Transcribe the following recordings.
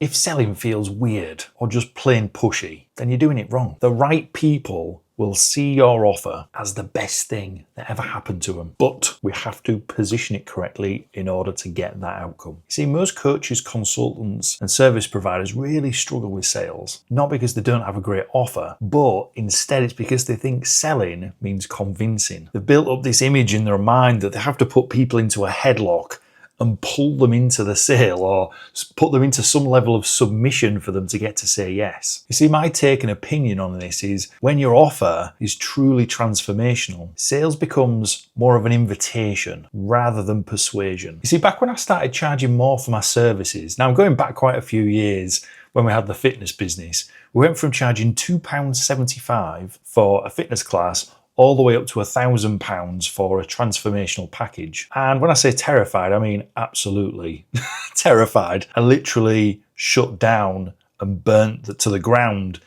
If selling feels weird or just plain pushy, then you're doing it wrong. The right people will see your offer as the best thing that ever happened to them. But we have to position it correctly in order to get that outcome. You see, most coaches, consultants, and service providers really struggle with sales, not because they don't have a great offer, but instead it's because they think selling means convincing. They've built up this image in their mind that they have to put people into a headlock and pull them into the sale or put them into some level of submission for them to get to say yes. You see, my take and opinion on this is when your offer is truly transformational, sales becomes more of an invitation rather than persuasion. You see, back when I started charging more for my services, now I'm going back quite a few years when we had the fitness business, we went from charging £2.75 for a fitness class all the way up to £1,000 for a transformational package. And when I say terrified, I mean absolutely terrified. I literally shut down and burnt to the ground,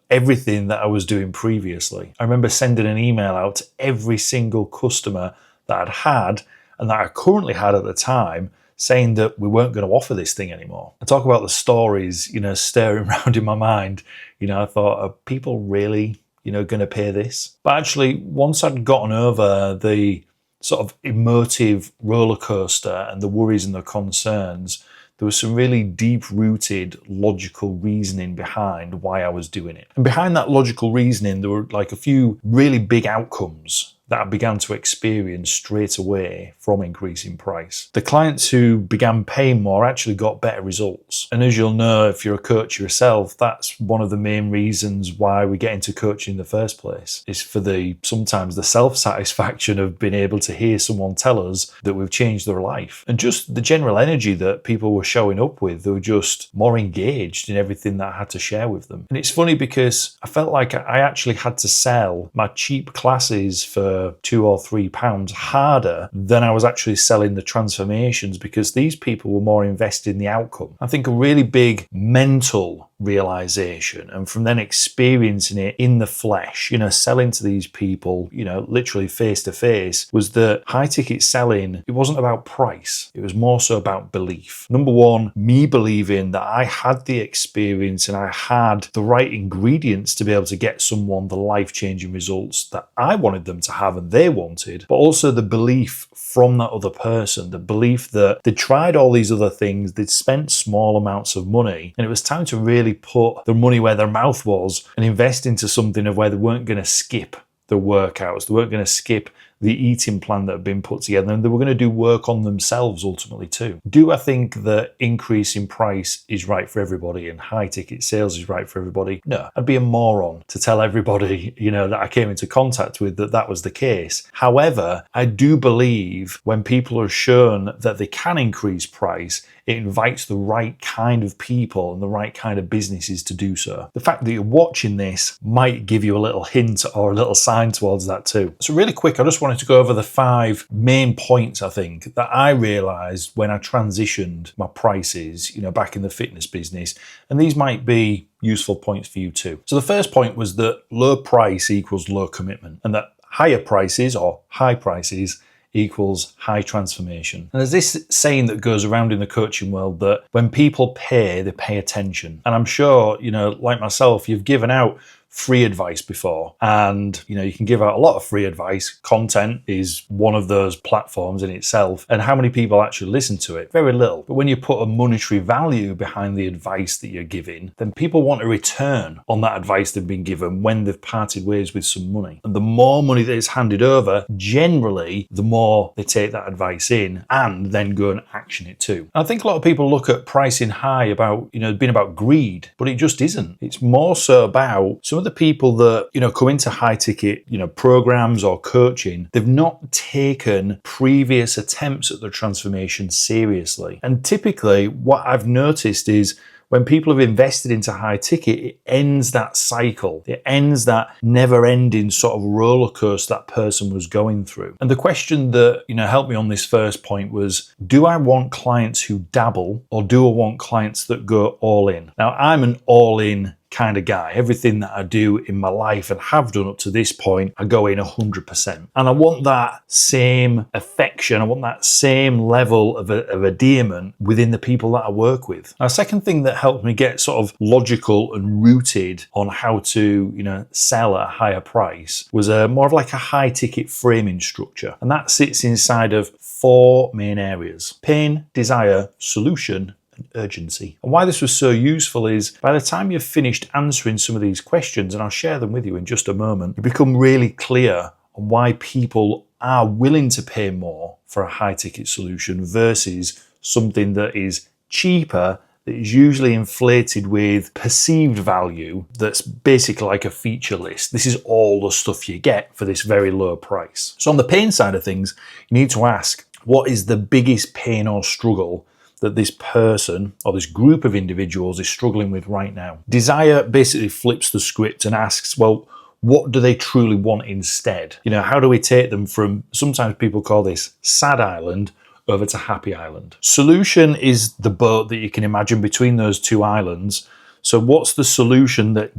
everything that I was doing previously. I remember sending an email out to every single customer that I'd had and that I currently had at the time, saying that we weren't going to offer this thing anymore. I talk about the stories, stirring around in my mind. I thought, are people really going to pay this? But actually, once I'd gotten over the sort of emotive roller coaster and the worries and the concerns, there was some really deep-rooted logical reasoning behind why I was doing it. And behind that logical reasoning, there were like a few really big outcomes that I began to experience straight away from increasing price. The clients who began paying more actually got better results. And as you'll know, if you're a coach yourself, that's one of the main reasons why we get into coaching in the first place, is for sometimes the self-satisfaction of being able to hear someone tell us that we've changed their life. And just the general energy that people were showing up with, they were just more engaged in everything that I had to share with them. And it's funny because I felt like I actually had to sell my cheap classes for £2 or £3 harder than I was actually selling the transformations, because these people were more invested in the outcome. I think a really big mental realization, and from then experiencing it in the flesh, selling to these people, literally face to face, was that high ticket selling, it wasn't about price. It was more so about belief. Number one, me believing that I had the experience and I had the right ingredients to be able to get someone the life-changing results that I wanted them to have and they wanted, but also the belief from that other person, the belief that they'd tried all these other things, they'd spent small amounts of money, and it was time to really put their money where their mouth was and invest into something of where they weren't going to skip the workouts, they weren't going to skip the eating plan that had been put together, and they were going to do work on themselves ultimately too. Do I think that increase in price is right for everybody and high ticket sales is right for everybody? No, I'd be a moron to tell everybody, that I came into contact with that was the case. However, I do believe when people are shown that they can increase price, it invites the right kind of people and the right kind of businesses to do so. The fact that you're watching this might give you a little hint or a little sign towards that too. So really quick, I just wanted to go over the 5 main points, I think, that I realized when I transitioned my prices, back in the fitness business. And these might be useful points for you too. So the first point was that low price equals low commitment, and that higher prices or high prices equals high transformation. And there's this saying that goes around in the coaching world that when people pay, they pay attention. And I'm sure, like myself, you've given out free advice before, and you can give out a lot of free advice. Content is one of those platforms in itself, and how many people actually listen to it? Very little. But when you put a monetary value behind the advice that you're giving, then people want a return on that advice they've been given when they've parted ways with some money. And the more money that is handed over, generally the more they take that advice in and then go and action it too. And I think a lot of people look at pricing high about being about greed, but it just isn't. It's more so about some of the people that come into high ticket programs or coaching. They've not taken previous attempts at the transformation seriously. And typically what I've noticed is when people have invested into high ticket, it ends that cycle. It ends that never-ending sort of roller coaster that person was going through. And the question that helped me on this first point was, do I want clients who dabble, or do I want clients that go all in? Now, I'm an all-in kind of guy. Everything that I do in my life and have done up to this point, I go in 100%. And I want that same affection, I want that same level of endearment within the people that I work with. Now, a second thing that helped me get sort of logical and rooted on how to, sell at a higher price was more of like a high ticket framing structure. And that sits inside of 4 main areas: pain, desire, solution, and urgency. And why this was so useful is by the time you've finished answering some of these questions, and I'll share them with you in just a moment, you become really clear on why people are willing to pay more for a high ticket solution versus something that is cheaper, that is usually inflated with perceived value, that's basically like a feature list. This is all the stuff you get for this very low price. So on the pain side of things, you need to ask, what is the biggest pain or struggle that this person or this group of individuals is struggling with right now? Desire basically flips the script and asks, well, what do they truly want instead? How do we take them from, sometimes people call this sad island, over to happy island? Solution is the boat that you can imagine between those 2 islands. So what's the solution that,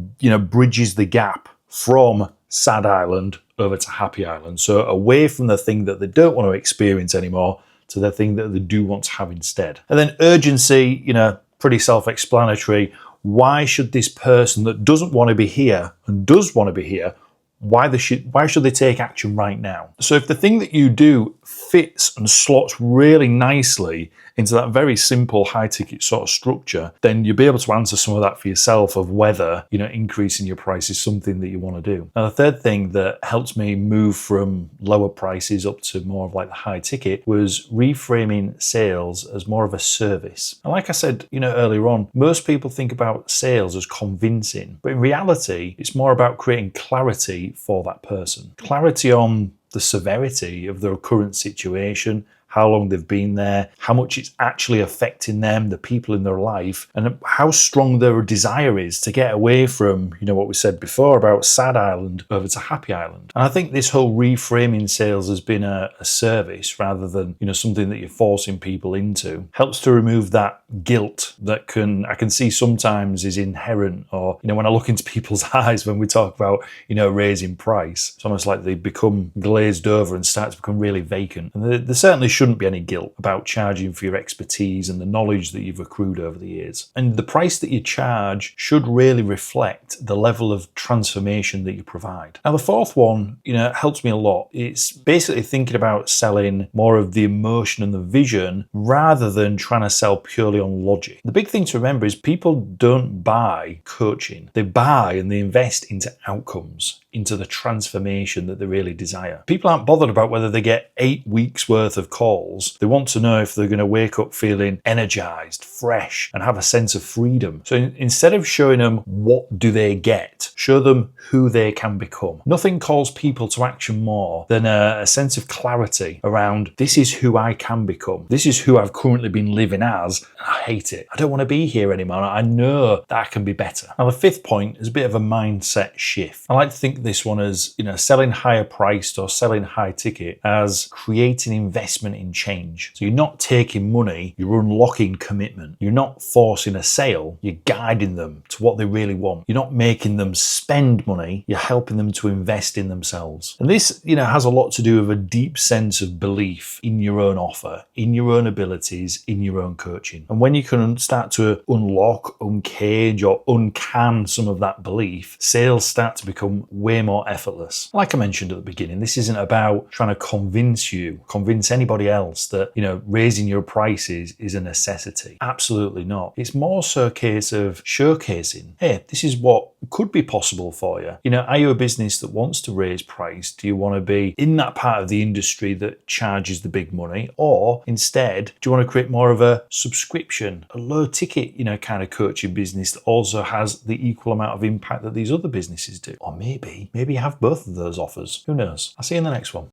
bridges the gap from sad island over to happy island? So away from the thing that they don't want to experience anymore to the thing that they do want to have instead. And then urgency, pretty self-explanatory. Why should this person that doesn't want to be here and does want to be here, why should they take action right now? So if the thing that you do fits and slots really nicely into that very simple high ticket sort of structure, then you'll be able to answer some of that for yourself of whether, increasing your price is something that you want to do. Now, the third thing that helped me move from lower prices up to more of like the high ticket was reframing sales as more of a service. And like I said, earlier on, most people think about sales as convincing, but in reality, it's more about creating clarity for that person. Clarity on the severity of their current situation, how long they've been there, how much it's actually affecting them, the people in their life, and how strong their desire is to get away from, what we said before about sad island over to happy island. And I think this whole reframing sales has been a service rather than, something that you're forcing people into. Helps to remove that guilt that I can see sometimes is inherent, or, when I look into people's eyes when we talk about, raising price, it's almost like they become glazed over and start to become really vacant. And there certainly shouldn't be any guilt about charging for your expertise and the knowledge that you've accrued over the years. And the price that you charge should really reflect the level of transformation that you provide. Now, the fourth one, helps me a lot. It's basically thinking about selling more of the emotion and the vision rather than trying to sell purely on logic. The big thing to remember is people don't buy coaching. They buy and they invest into outcomes, into the transformation that they really desire. People aren't bothered about whether they get 8 weeks worth of calls. They want to know if they're going to wake up feeling energized, fresh, and have a sense of freedom. So instead of showing them what do they get, show them who they can become. Nothing calls people to action more than a sense of clarity around, this is who I can become. This is who I've currently been living as. And I hate it. I don't want to be here anymore. I know that I can be better. Now, the fifth point is a bit of a mindset shift. I like to think of this one as, selling higher priced or selling high ticket as creating investment in change. So you're not taking money, you're unlocking commitment. You're not forcing a sale, you're guiding them to what they really want. You're not making them spend money, you're helping them to invest in themselves. And this, has a lot to do with a deep sense of belief in your own offer, in your own abilities, in your own coaching. And when you can start to unlock, uncage, or uncan some of that belief, sales start to become way more effortless. Like I mentioned at the beginning, this isn't about trying to convince anybody else that, raising your prices is a necessity. Absolutely not. It's more so a case of showcasing, hey, this is what could be possible for you. Are you a business that wants to raise price? Do you want to be in that part of the industry that charges the big money? Or instead, do you want to create more of a subscription, a low ticket, kind of coaching business that also has the equal amount of impact that these other businesses do? Or maybe you have both of those offers. Who knows? I'll see you in the next one.